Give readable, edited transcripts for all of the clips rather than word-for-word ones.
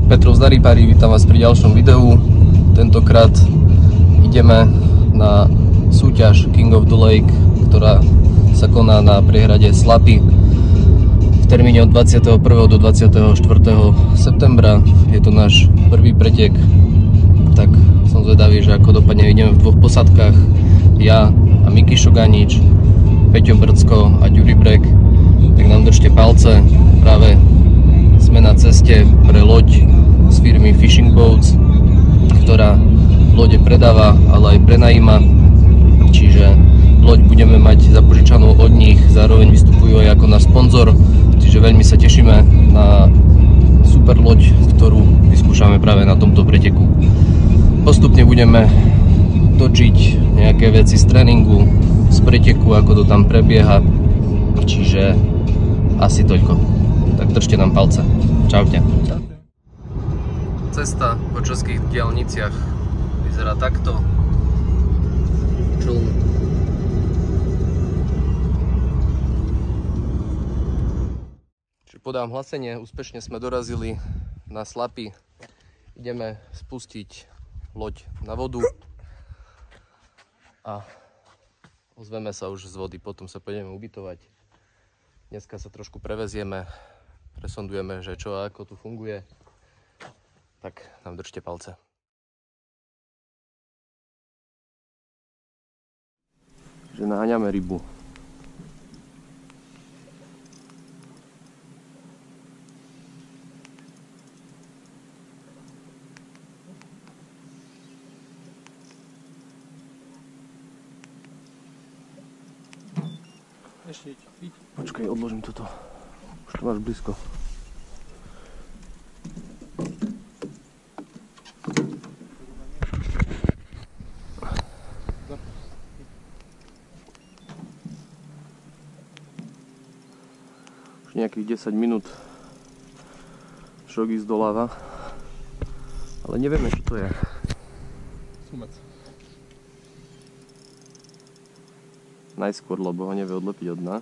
Petrov z Naripári, vítam vás pri ďalšom videu. Tentokrát ideme na súťaž King of the Lake, ktorá sa koná na priehrade Slapy v termíne od 21. do 24. septembra. Je to náš prvý pretek, tak som zvedavý, že ako dopadne. Ideme v dvoch posadkách, ja a Miki Šoganič, Peťo Brcko a Ďuri Brek. Tak nám držte palce, práve sme na ceste pre loď z firmy Fishing Boats, ktorá lode predáva, ale aj prenajíma. Čiže loď budeme mať zapožičanú od nich, zároveň vystupujú aj ako náš sponzor. Čiže veľmi sa tešíme na super loď, ktorú vyskúšame práve na tomto preteku. Postupne budeme točiť nejaké veci z tréningu, z preteku, ako to tam prebieha. Čiže asi toľko. Tak držte nám palce. Čaute. Cesta po českých diaľniciach vyzerá takto. Čln. Čiže podám hlásenie, úspešne sme dorazili na Slapy. Ideme spustiť loď na vodu a ozveme sa už z vody, potom sa pôjdeme ubytovať. Dneska sa trošku prevezieme, presondujeme, že čo a ako tu funguje. Tak nám držte palce. Že naháňame rybu. Ešte piť. Počkaj, odložím toto. Už to máš blízko. Už nejakých 10 minút šok ísť doľava, ale nevieme, čo to je. Sumec. Najskôr, lebo ho nevie odlepiť od dna.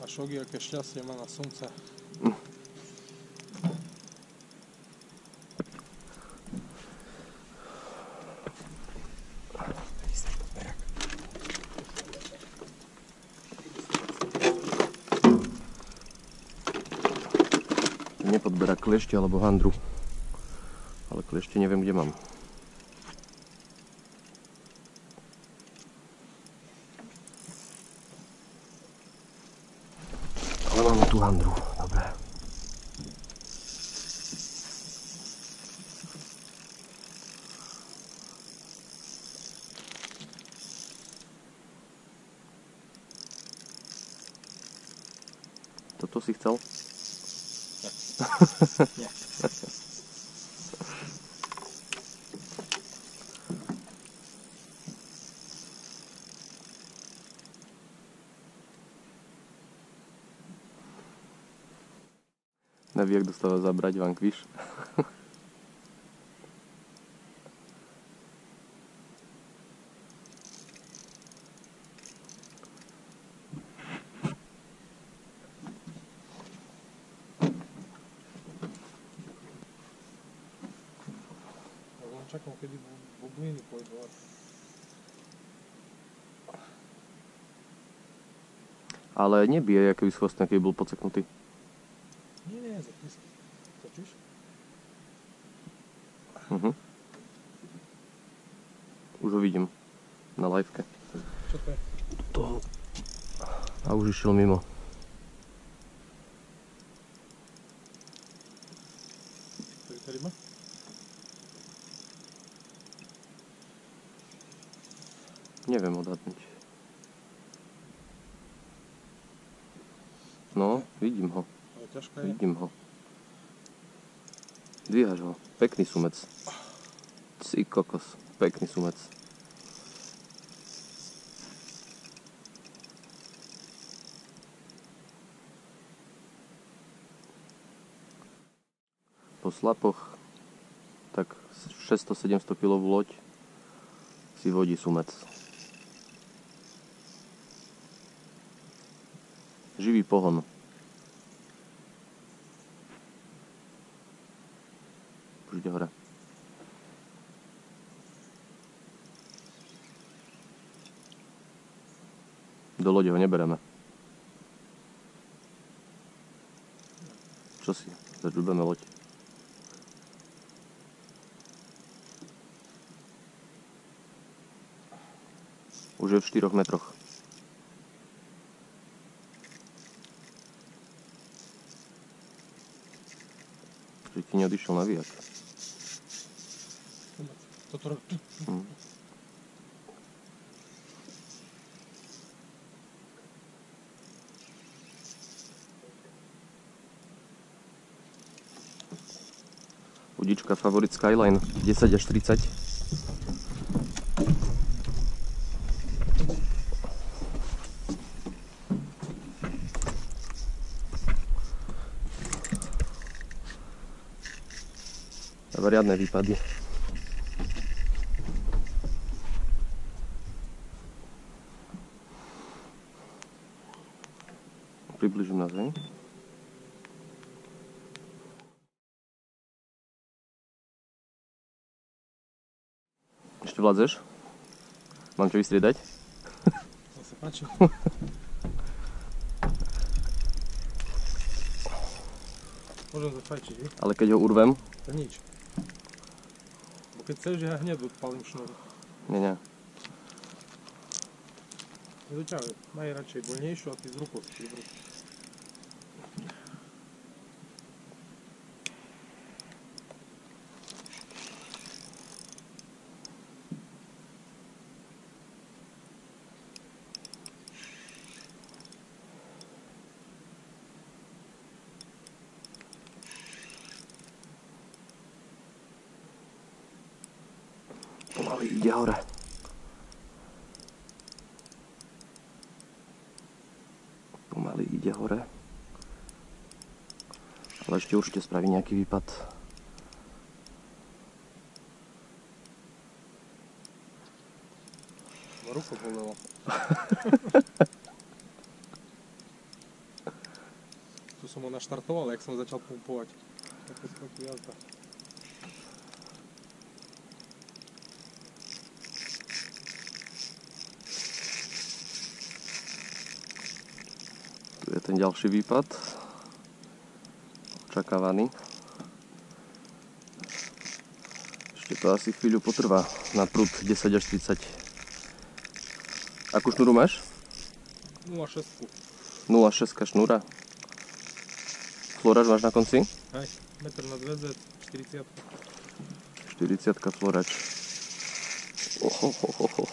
A šogy, aké šťastie má na slnce. Nepodberá klešte alebo handru. Ale klešte neviem, kde mám. Ale máme tu handru, dobre. Toto si chcel? Nie. Neví, jak dostáva zabrať vankviš. Čakám, kedy bubliny pôjdu. Ale nebije, aký schvostný, keď bol podseknutý. Nie, zapisky. Točíš? Už ho vidím na liveke. Čo to je? To... A už išiel mimo. To je tá ryba? Neviem odhadnúť. No, vidím ho. Ale ťažká je. Vidím ho. Dvíhaš ho. Pekný sumec. Si kokos. Pekný sumec. Po slapoch tak 600-700 kg loď si vodí sumec. Živý pohon. ide hore. Do lode ho nebereme. Čo si? Zažubeme loď. Už je v 4 metroch. Že ti neodišiel na výjak. Toto... Udička Favorit Skyline 10 až 30. Riadne výpady. Približím nás, hej? Ešte vládzeš? Mám čo vystriedať? To sa páči. Môžem zafajčiť, hej? Ale keď ho urvem? To nič. Bo keď chceš, ja hneď odpalím šnúru. Nie. Nedoťahuj, maj radšej voľnejšiu a ty z rukou si v ruku. Pomaly ide hore. Pomaly ide hore. Ale ešte určite spraví nejaký výpad. Ma ruku bolelo. Tu som ho naštartoval, jak som začal pumpovať. Takú skoku jazda. Tu je ten ďalší výpad. Očakávaný. Ešte to asi chvíľu potrvá na prúd 10 až 30. Akú šnúru máš? 0,6. 0,6 šnúra. Florač máš na konci? Hej, metr na 2Z, 40. 40 florač. Ohohohoho.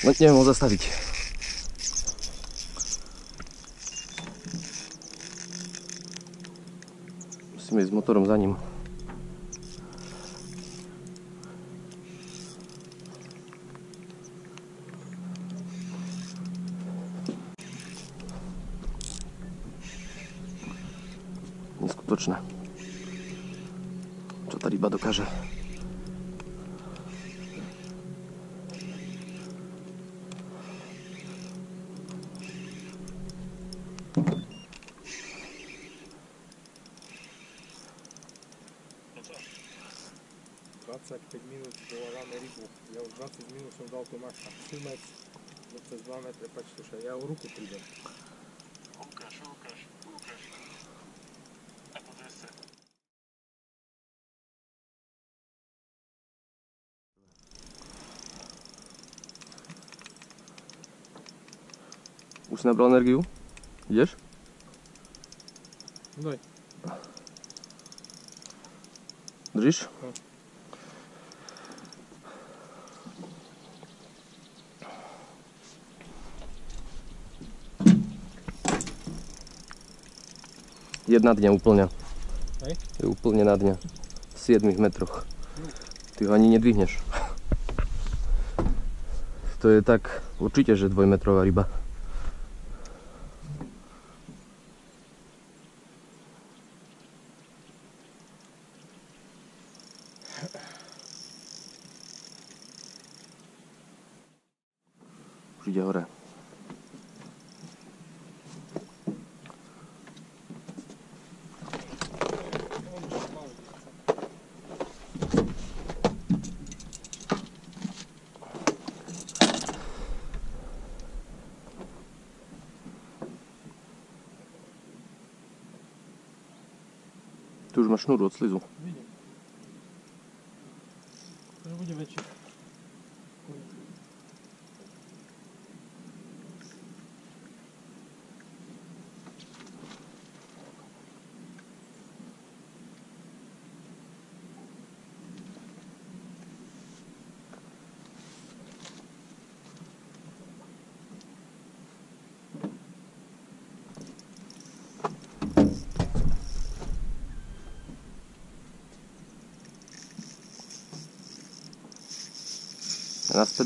Len neviem ho zastaviť. Musíme ísť s motorom za ním. Neskutočné. Čo tá ryba dokáže. No 25 minút doľadáme rybu. Ja už 20 minút som dal tu máš tam šumec, cez 2 metre, pačte, že ja o ruku prídem. Ukáž. A po 200. Už si nabral energiu? Ideš? Daj. Držíš? No. Je na dne úplne. Hej? Je úplne na dne. V 7 metroch. Ty ho ani nedvihneš. To je tak určite, že 2-metrová ryba. Už ide hore. už má šnúru od slizu. Vidím. To bude väčší.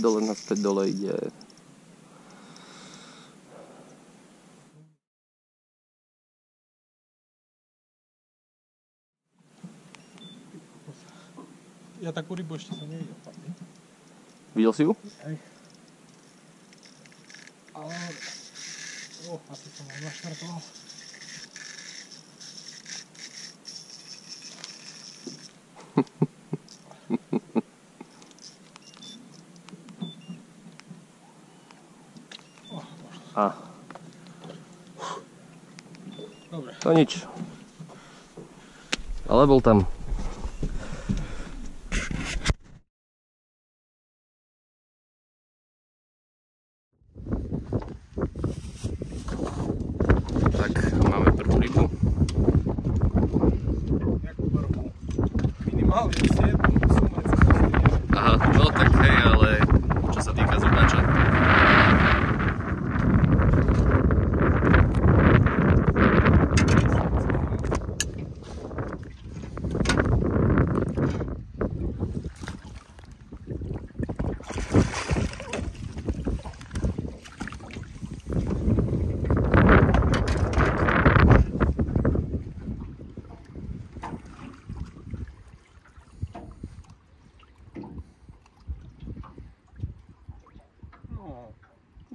Naspäť dole ide. Ja takú rybu ešte som nevidel. Videl si ju? Hej. Ale... asi som ho naštartoval. A. Dobre. To nič. Ale bol tam. Tak, máme prvú rybu. Jakú prvú? Minimálne 7, som aj sa Aha, no tak hej, ale čo sa týka zubača.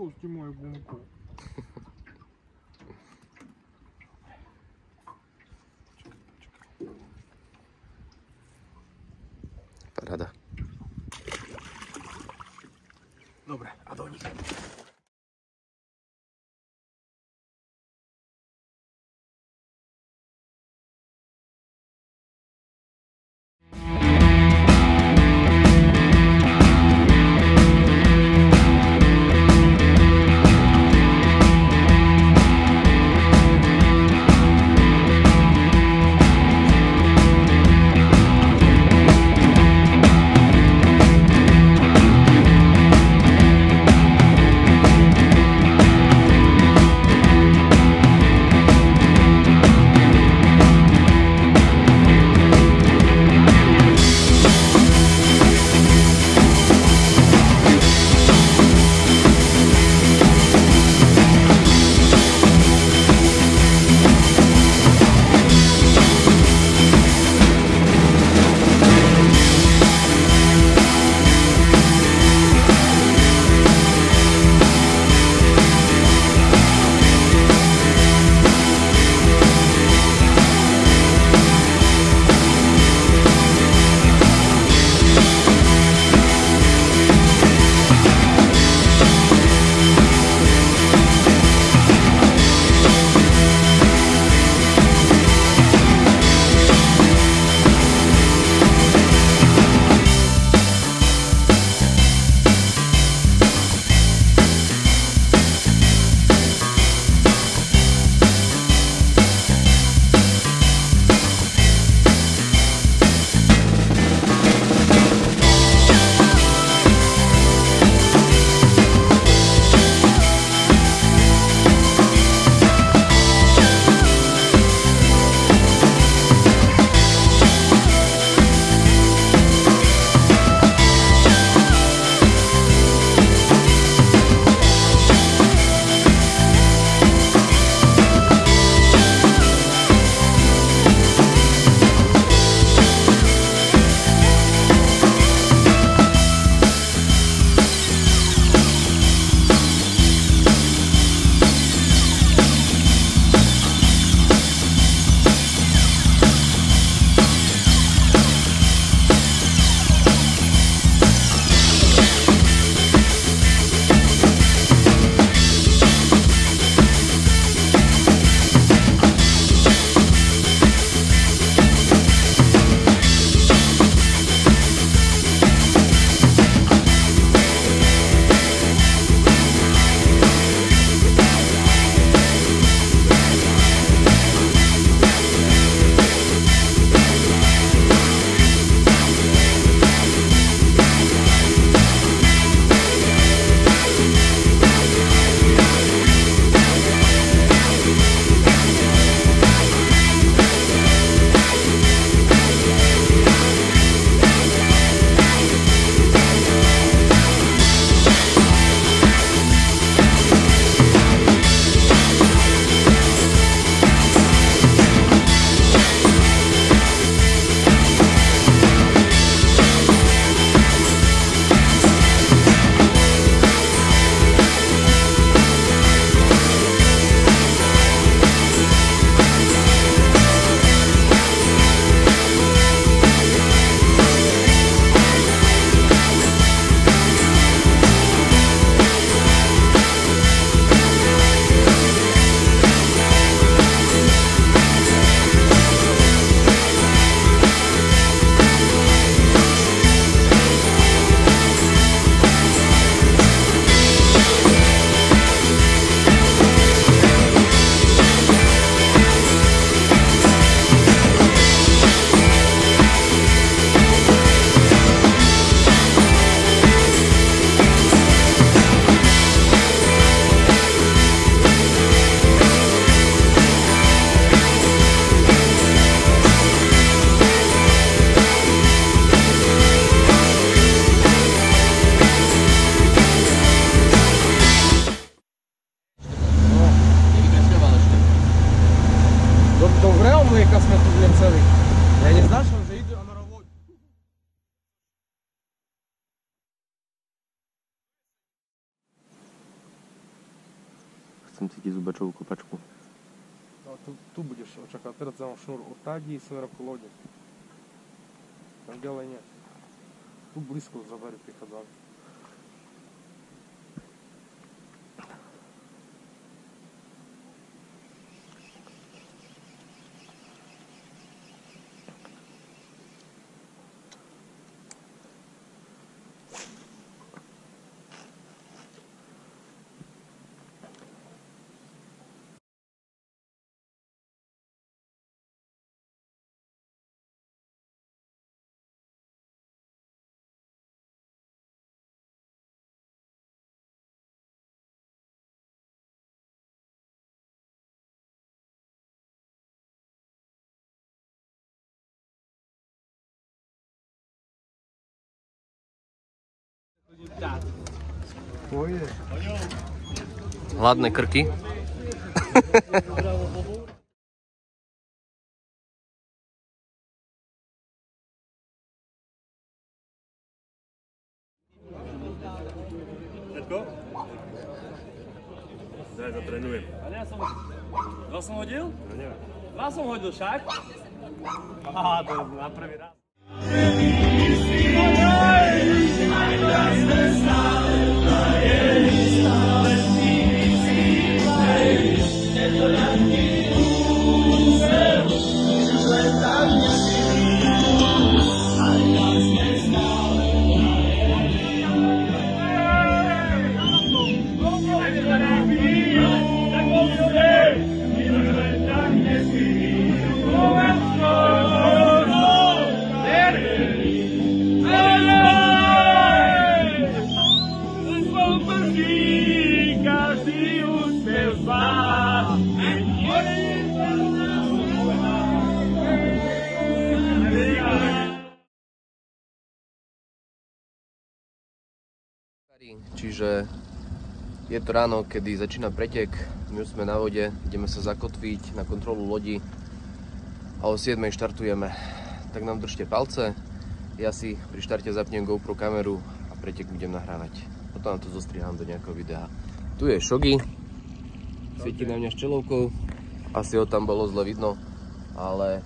Pusti moju bunku. Paráda. Dobre, a do nich. chcem cítiť zubačovú kopačku. No, tu budeš očakávať, teraz dám šnúr od tádi smerom ku lode. Tam ďalej nie. Tu blízko z zábery prichádzali. Hladné krky. Všetko? Daj, zatrénujem. Ale ja som... Dva som hodil? No neviem. Dva som hodil však. Aha, to je na prvý raz. Čiže je to ráno, kedy začína pretek, my už sme na vode, ideme sa zakotviť na kontrolu lodi a o 7 štartujeme. Tak nám držte palce, ja si pri štarte zapnem GoPro kameru a pretek budem nahrávať. Potom vám to zostrihám do nejakého videa. Tu je Šogi, svieti na mňa ščelovkou, asi ho tam bolo zle vidno, ale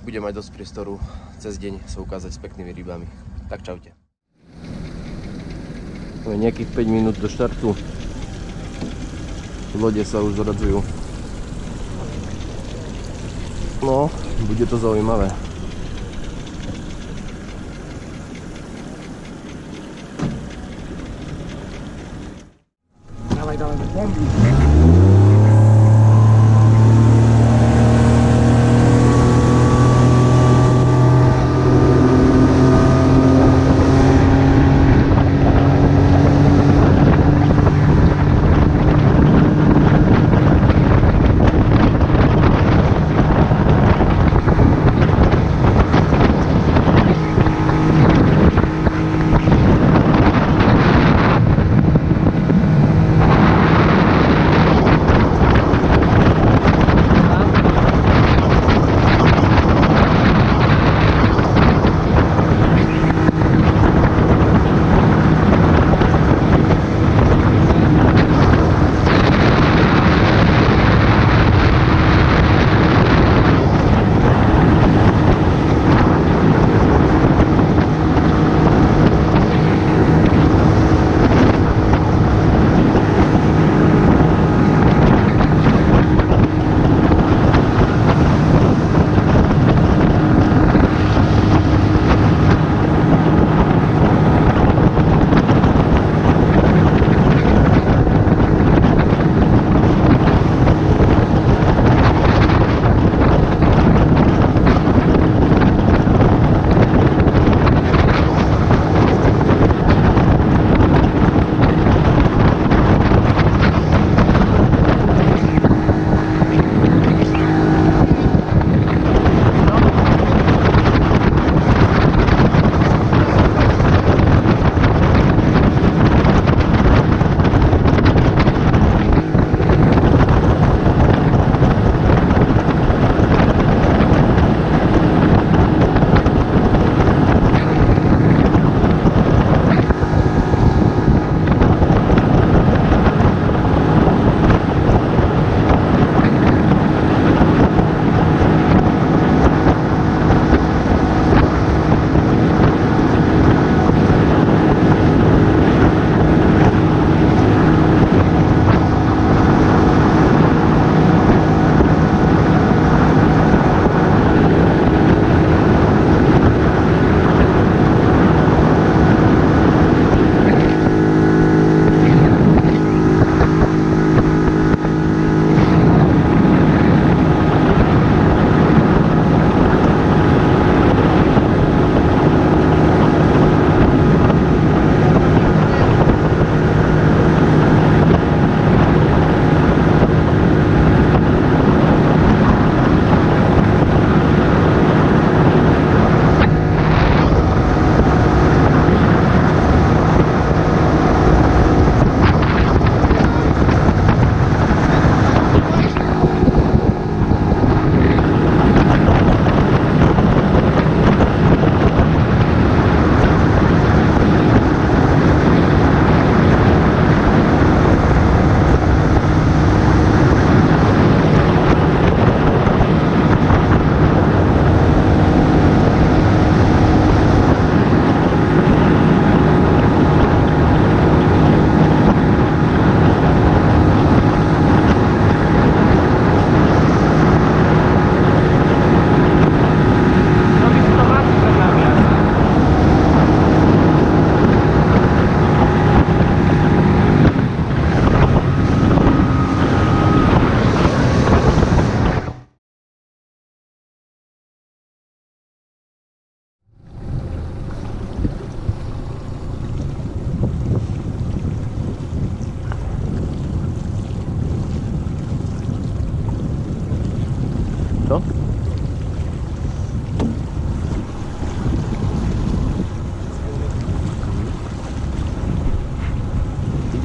budem mať dosť priestoru cez deň sa ukázať s peknými rybami. Tak čaute. Máme nejakých 5 minút do štartu. Lode sa už zoradzujú. No, bude to zaujímavé. Dávaj bomby.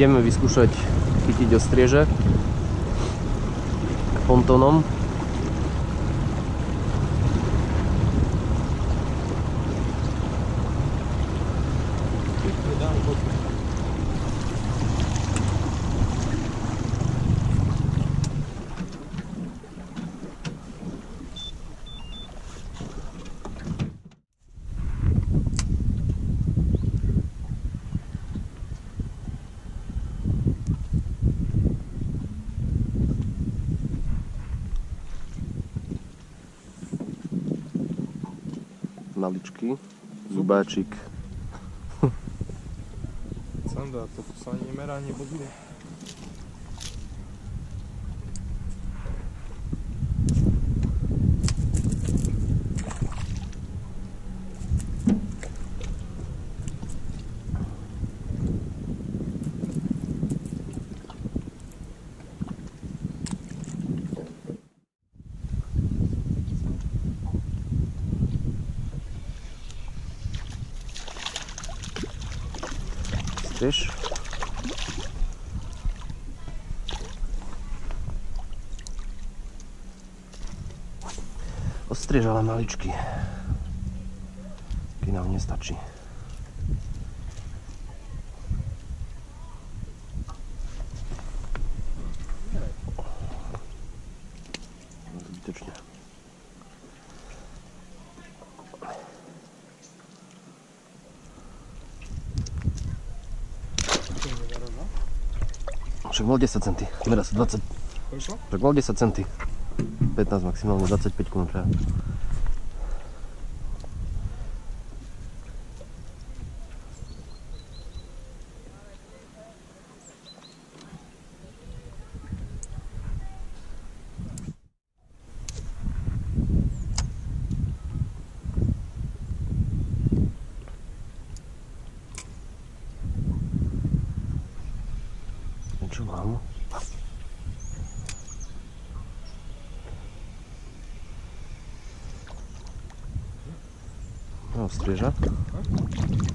Ideme vyskúšať chytiť ostrieže k pontónom. Maličký zubáčik. Sanda, to sa ani nemerá, ani boduje. Ostriež. Ostriež, ale maličký. Taký nám nestačí. Zbytočne. Však mal 10 cm, merá sa 20. Koľko? Však mal 10 cm. 15 maximálne, 25 km. Čo mám? No, strieža. Počkaj, tu mi ho nechaj.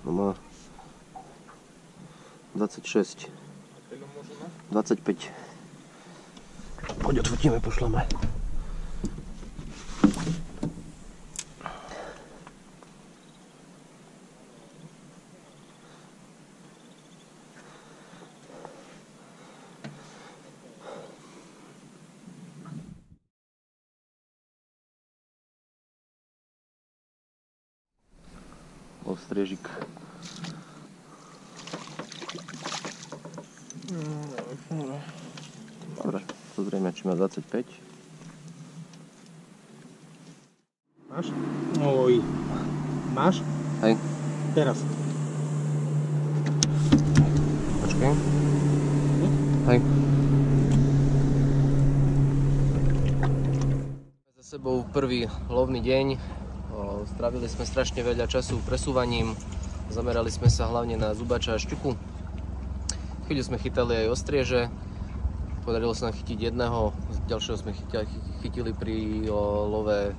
No má 26, 25. Poď odfotíme, pošleme. Ostriežik. Dobre, pozrieme, či má 25. Máš? Oj. Máš? Hej. Teraz. Počkaj. Hej. Za sebou prvý lovný deň. Strávili sme strašne veľa času presúvaním. Zamerali sme sa hlavne na zubača a šťuku. Chvíľu sme chytali aj ostrieže. Podarilo sa nám chytiť jedného, ďalšieho sme chytili pri love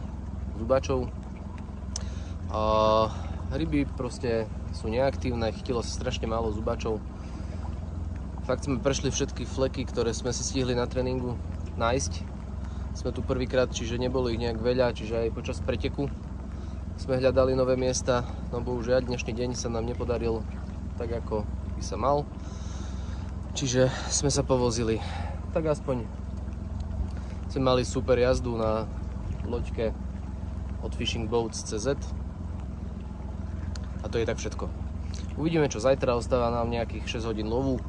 zubačov. Ryby proste sú neaktívne, chytilo sa strašne málo zubačov. Fakt sme prešli všetky fleky, ktoré sme si stihli na tréningu nájsť. Sme tu prvýkrát, čiže nebolo ich nejak veľa, čiže aj počas preteku sme hľadali nové miesta, no bohužiaľ dnešný deň sa nám nepodaril tak, ako by sa mal. Čiže sme sa povozili. Tak aspoň sme mali super jazdu na loďke od Fishing Boats CZ. A to je tak všetko. Uvidíme, čo zajtra, ostáva nám nejakých 6 hodín lovu.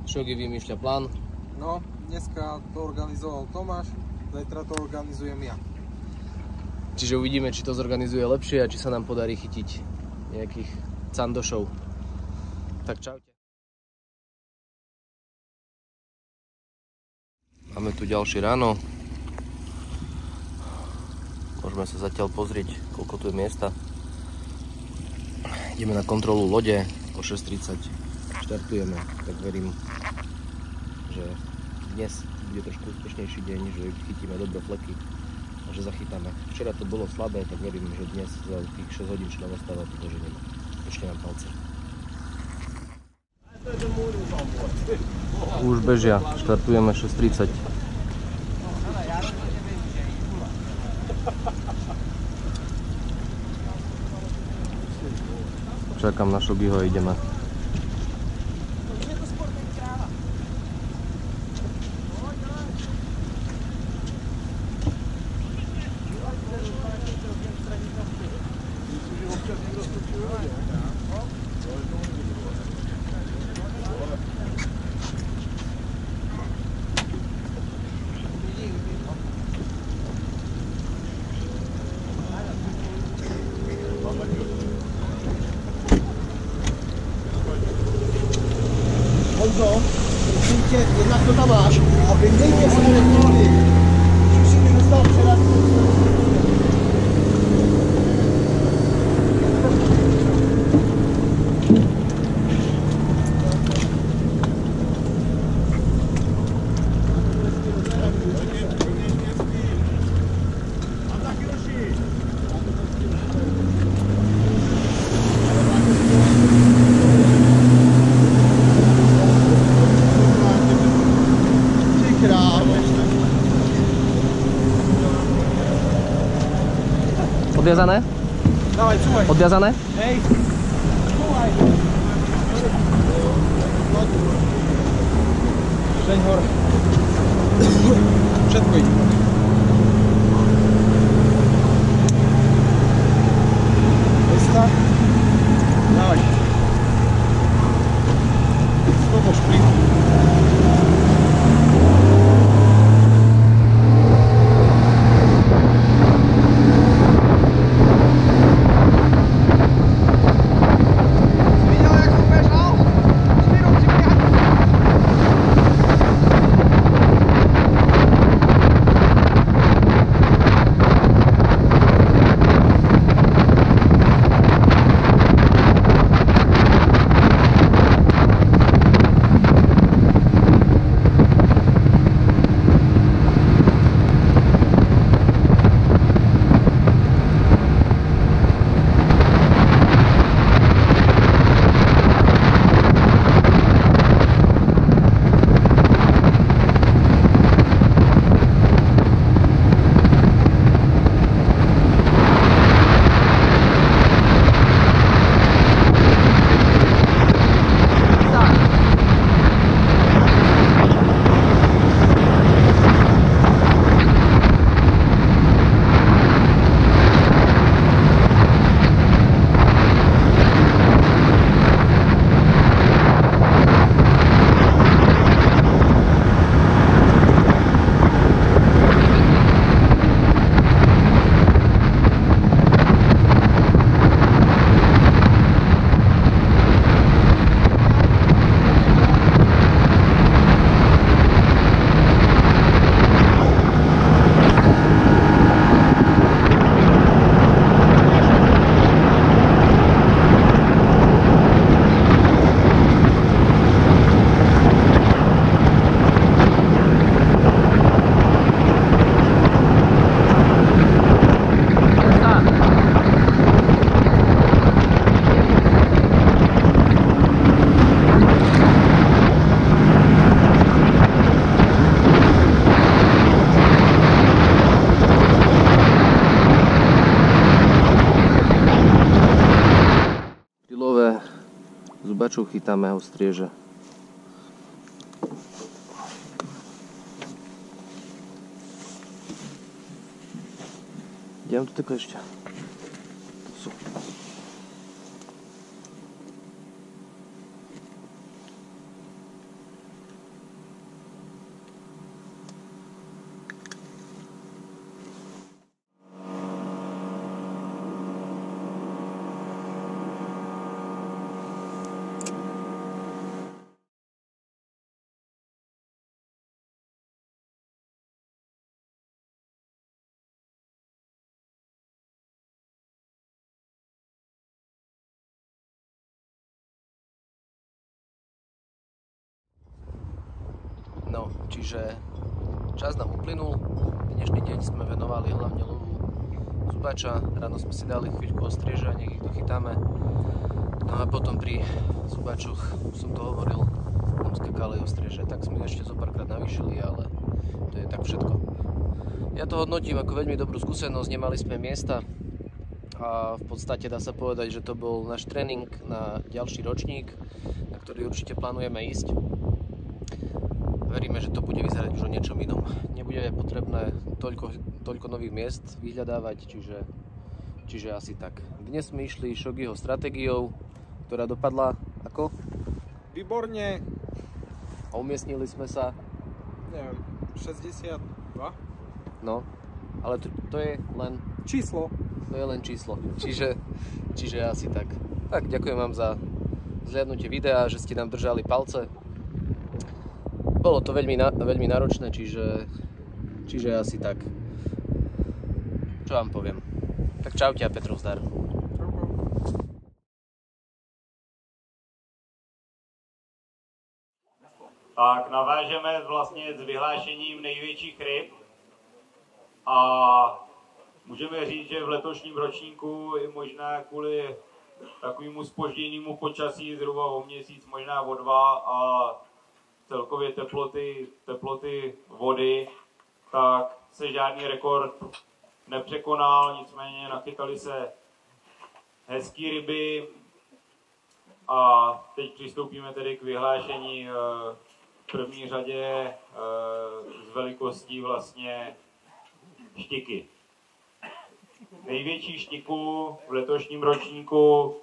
Šogy vymýšľa plán. No, dneska to organizoval Tomáš, zajtra to organizujem ja. Čiže uvidíme, či to zorganizuje lepšie a či sa nám podarí chytiť nejakých candošov. Tak čaute. Máme tu ďalšie ráno. Môžeme sa zatiaľ pozrieť, koľko tu je miesta. Ideme na kontrolu lode o 6:30. Štartujeme, tak verím, že dnes bude trošku úspešnejší deň, že chytíme dobré fleky a že zachytáme. Včera to bolo slabé, tak verím, že dnes za tých 6 hodín, čo nám ostáva, to doženeme. Ešte nám palce. Už bežia, štartujeme 6:30. Čakám na Šogyho a ideme. Honzo, prosím tě, jednak to tam máš a vyndej mě z elektrony. Už si mi dostal předat. Odviazané? Dawaj, czułaj. Odviazané? Ej, czułaj. Żeń hor. Všetko ide. Cesta. Dawaj. Skoro szplik. Zubačov chytáme ho strieže. Idem tu tako ešte. Tu sú. Čiže čas nám uplynul. Dnešný deň sme venovali hlavne lovu zubača. Ráno sme si dali chvíľku ostrieža, nech ich dochytáme. No a potom pri zubačoch, som to hovoril, tam skakali ostrieže. Tak sme ešte zo párkrát navýšili, ale to je tak všetko. Ja to hodnotím ako veľmi dobrú skúsenosť, nemali sme miesta a v podstate dá sa povedať, že to bol náš tréning na ďalší ročník, na ktorý určite plánujeme ísť. Veríme, že to bude vyzerať už o niečom inom. Nebude potrebné toľko nových miest vyhľadávať, čiže asi tak. Dnes sme išli Shogiho stratégiou, ktorá dopadla ako? Výborne. A umiestnili sme sa? Neviem, 62? No, ale to je len... Číslo. To je len číslo, čiže asi tak. Tak, ďakujem vám za zhliadnutie videa, že ste nám držali palce. Bolo to veľmi náročné, čiže asi tak. Čo vám poviem? Tak čaute a Petrov zdar. Tak navážeme vlastně s vyhlášením největších ryb a můžeme říct, že v letošním ročníku i možná kvůli takovému zpožděnému počasí zhruba o měsíc, možná o 2 a celkově teploty vody, tak se žádný rekord nepřekonal, nicméně nachytali se hezký ryby a teď přistoupíme tedy k vyhlášení v první řadě z velikostí vlastně štiky. Největší štiku v letošním ročníku,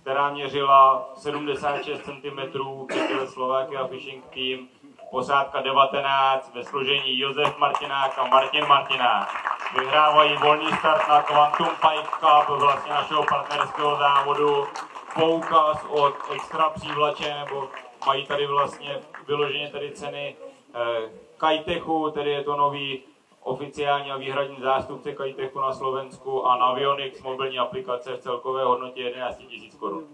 která měřila 76 cm, chytil Slovakia Fishing Team, posádka 19 ve složení Josef Martinák a Martin Martinák. Vyhrávají volný start na Quantum Pike Cup, vlastně našeho partnerského závodu, poukaz od extra přívlače, nebo mají tady vlastně vyloženě tady ceny Kajtechu, tedy je to nový oficiální a výhradní zástupce Kajtechu na Slovensku, a Navionics mobilní aplikace v celkové hodnotě 11 000 korun.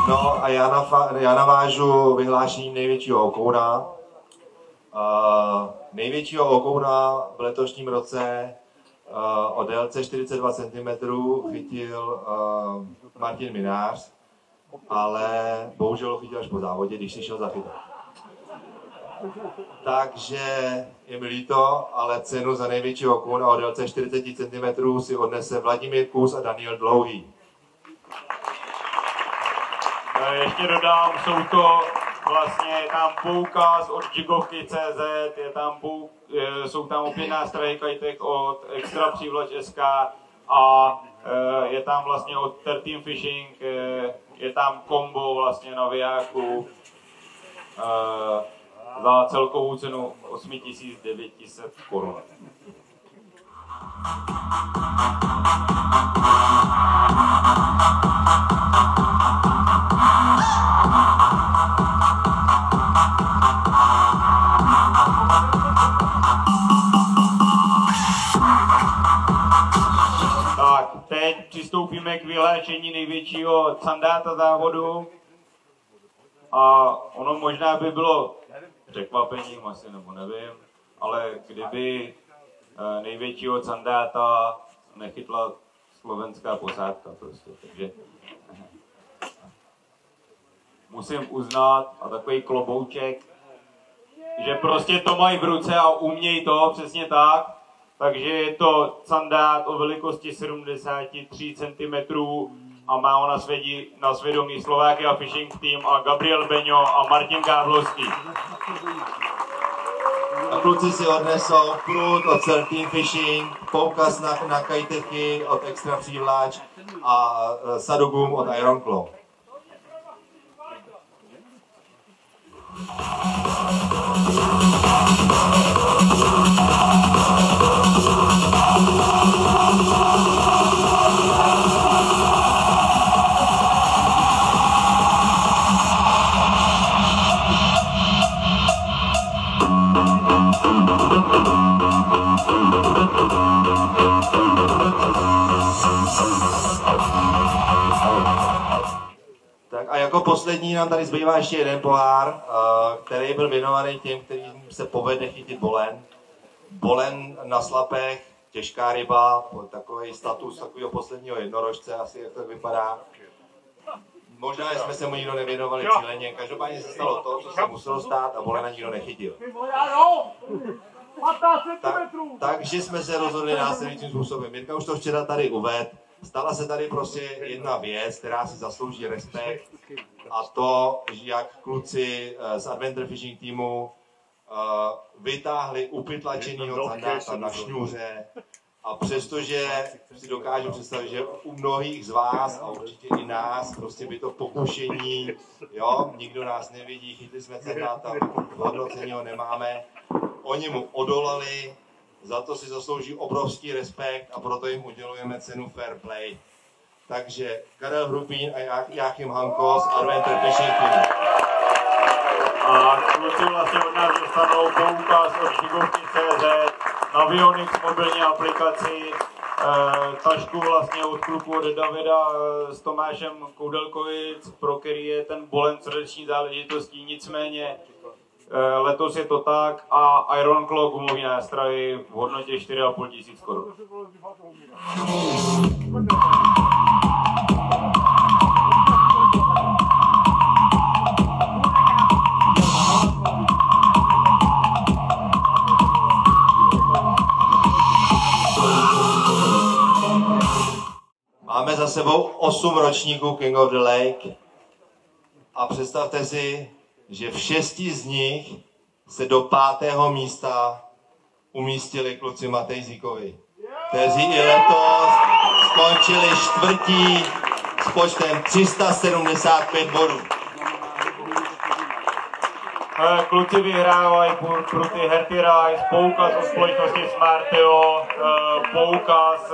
No a já navážu vyhlášením největšího okouna. Největšího okouna v letošním roce o délce 42 cm chytil Martin Minář, ale bohužel ho chytil až po závodě, když si šel zachytat. Takže je mi líto, ale cenu za největšího okouna o délce 40 cm si odnese Vladimír Kus a Daniel Dlouhý. Ještě dodám, vlastně tam poukaz od Jigovky.cz, jsou tam opět nástrahy Kajtek od Extra Přívlač SK a je tam vlastně od 13 Fishing, je tam kombo vlastně na vijáku za celkovou cenu 8 900 korun. Tak, teď přistoupíme k vyhlášení největšího candáta závodu. A ono možná by bylo překvapením, asi nebo nevím, ale kdyby největšího candáta nechytla slovenská posádka prostě, takže musím uznat, a takový klobouček, že prostě to mají v ruce a umějí to, přesně tak, takže je to candát o velikosti 73 cm a má ho na svědomí Slovakia Fishing Team a Gabriel Beňo a Martin Gáblovský. A kluci si odnesou prut od 13 Fishing, poukaz na Kajtechy od Extra Přívlač a Sadugum od Iron Claw. jako poslední nám tady zbývá ještě jeden pohár, který byl věnovaný těm, kterým se povede chytit bolen. Bolen na slapech, těžká ryba, takový status takového posledního jednorožce, asi jak to vypadá. Možná jsme se mu nikdo nevěnovali cíleně, každopádně se stalo to, co se muselo stát a bolena nikdo nechytil. Takže jsme se rozhodli následujícím způsobem. Mirka už to včera tady uvedl. Stala se tady prostě jedna věc, která si zaslouží respekt, a to, jak kluci z Adventure Fishing týmu vytáhli upytlačenýho candáta na šňůře, a přestože si dokážu představit, že u mnohých z vás a určitě i nás prostě by to pokušení, jo, nikdo nás nevidí, chytli jsme candáta, hodnocení ho nemáme, oni mu odolali, za to si zaslouží obrovský respekt a proto jim udělujeme cenu Fair Play. Takže Karel Hrubín a Jáchym Hanko z Adventure Fishing Team. A kluci vlastně od nás dostanou poukaz od Žigovky.cz, Navionics mobilní aplikaci, tašku vlastně od kluku od Davida s Tomášem Koudelkovic, pro který je ten bolen srdeční záležitostí, nicméně letos je to tak, a Iron Claw gumový nástroj v hodnotě 4 500 korun. Máme za sebou 8 ročníků King of the Lake a představte si, že v 6 z nich se do 5. místa umístili kluci Matej Zíkovi, kteří i letos skončili 4. s počtem 375 bodů. Kluci vyhrávají pro ty Herty Rice, poukaz od společnosti Smarteo, poukaz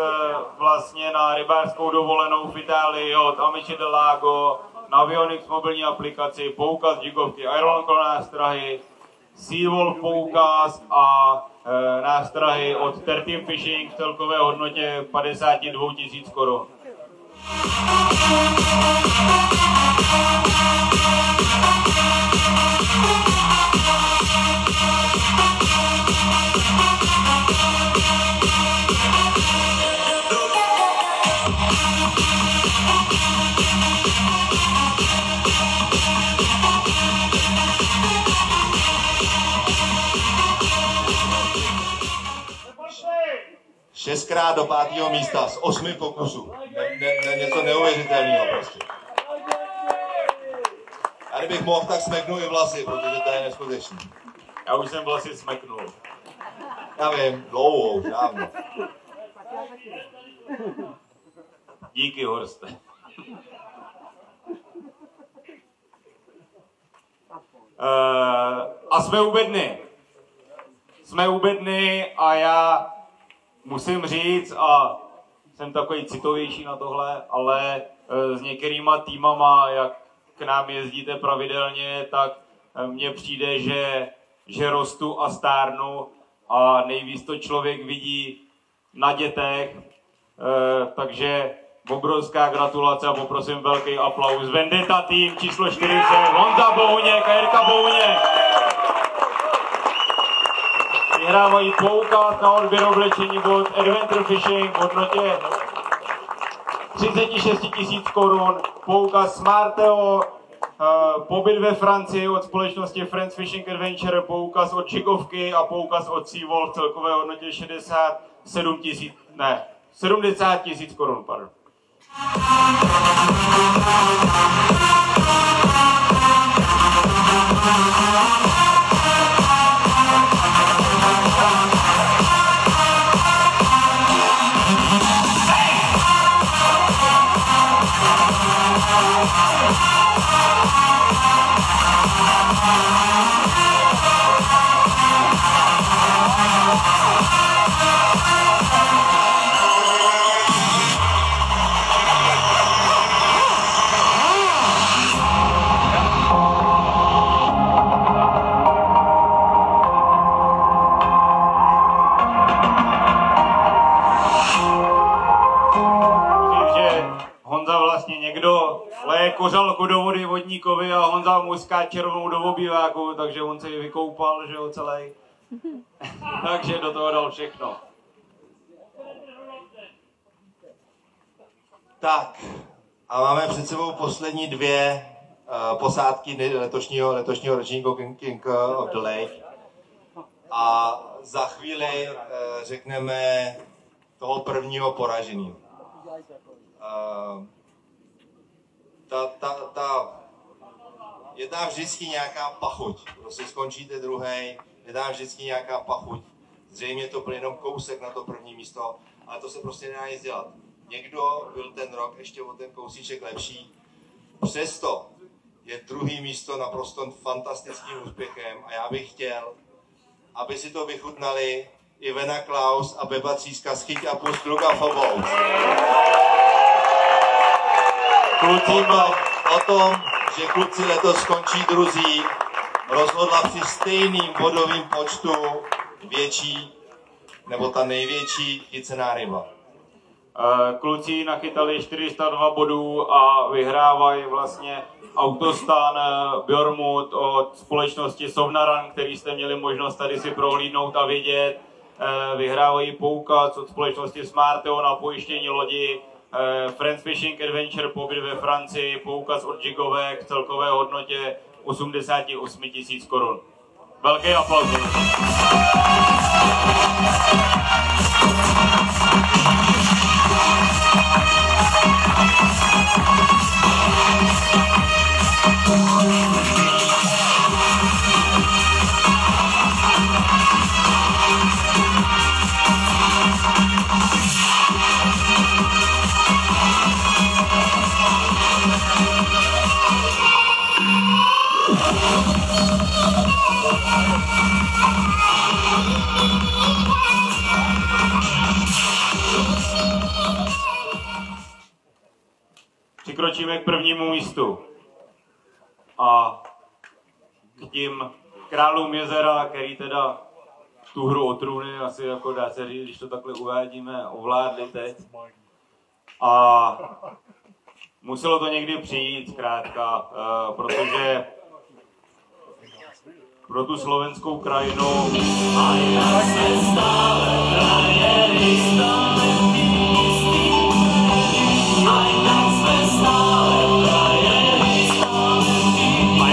vlastně na rybářskou dovolenou v Itálii od Amici del Lago, Navionics mobilní aplikaci, poukaz Žigovky, Iron Claw nástrahy, Seawolf poukaz a nástrahy od 13 Fishing v celkové hodnotě 52 000 korun. Šestkrát do 5. místa z 8 pokusů. Něco neuvěřitelného prostě. Já kdybych mohl, tak smeknu i vlasy, protože to je neskutečný. Já už jsem vlasy smeknul. Já vím, dlouho, už dávno. Díky, Horste. A jsme u bedny. Jsme u bedny a já musím říct, a jsem takový citovější na tohle, ale s některýma týmama, jak k nám jezdíte pravidelně, tak mně přijde, že rostu a stárnu a nejvíc to člověk vidí na dětech, takže obrovská gratulace a poprosím velký aplaus. Vendetta tým číslo 40, Honza Bouněk a Jirka Bouněk. Vyhrávají poukaz na odběr oblečení od Adventure Fishing v hodnotě 36 000 korun, poukaz Smarteo, pobyt ve Francii od společnosti Friends Fishing Adventure, poukaz od Žigovky a poukaz od Seawolf v celkové hodnotě 70 000 korun, pardon. kořalku do vody vodníkovi a Honza mu skáče červenou do obýváku, takže on se ji vykoupal, že jo, celý. Takže do toho dal všechno. Tak, a máme před sebou poslední dvě posádky letošního ročníku King of the Lake. A za chvíli řekneme toho prvního poraženého. Je tam vždycky nějaká pachuť. Prostě skončíte druhej, je tam vždycky nějaká pachuť. Zřejmě to byl jenom kousek na to první místo, ale to se prostě nedá nic dělat. Někdo byl ten rok ještě o ten kousíček lepší. Přesto je druhý místo naprosto fantastickým úspěchem a já bych chtěl, aby si to vychutnali Ivana Klaus a Beba Tříska z Chyť a Pust Luka Fobou. O tom, že kluci letos skončí druzí, rozhodla při stejným bodovým počtu větší, nebo ta největší chycená ryba. Kluci nachytali 402 bodů a vyhrávají vlastně autostan Bjormut od společnosti Sovnaran, který jste měli možnost tady si prohlídnout a vidět. Vyhrávají poukaz od společnosti Smarteo na pojištění lodi, Friends Fishing Adventure pobyt ve Francii, poukaz od Jigovek v celkové hodnotě 88 000 korun. Velký aplaus. Přikročíme k prvnímu místu a k tím králům jezera, který teda tu hru o trůny asi jako dá se říct, když to takhle uvádíme, ovládli teď. A muselo to někdy přijít zkrátka, protože pro tu slovenskou krajinu a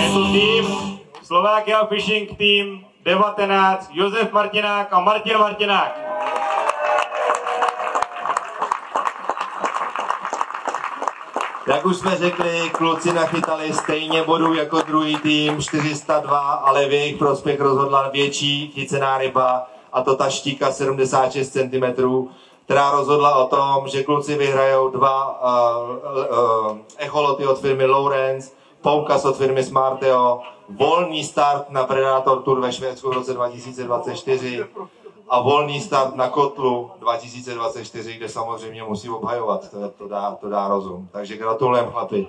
je to tým Slovakia Fishing Team 19, Josef Martinák a Martin Martinák. Jak už jsme řekli, kluci nachytali stejně bodů jako druhý tým, 402, ale v jejich prospěch rozhodla větší chycená ryba, a to ta štíka 76 cm, která rozhodla o tom, že kluci vyhrajou dva echoloty od firmy Lowrance, poukaz od firmy Smarteo, volný start na Predator Tour ve Švédsku v roce 2024 a volný start na Kotlu 2024, kde samozřejmě musí obhajovat, to dá rozum. Takže gratulujeme, chlapi.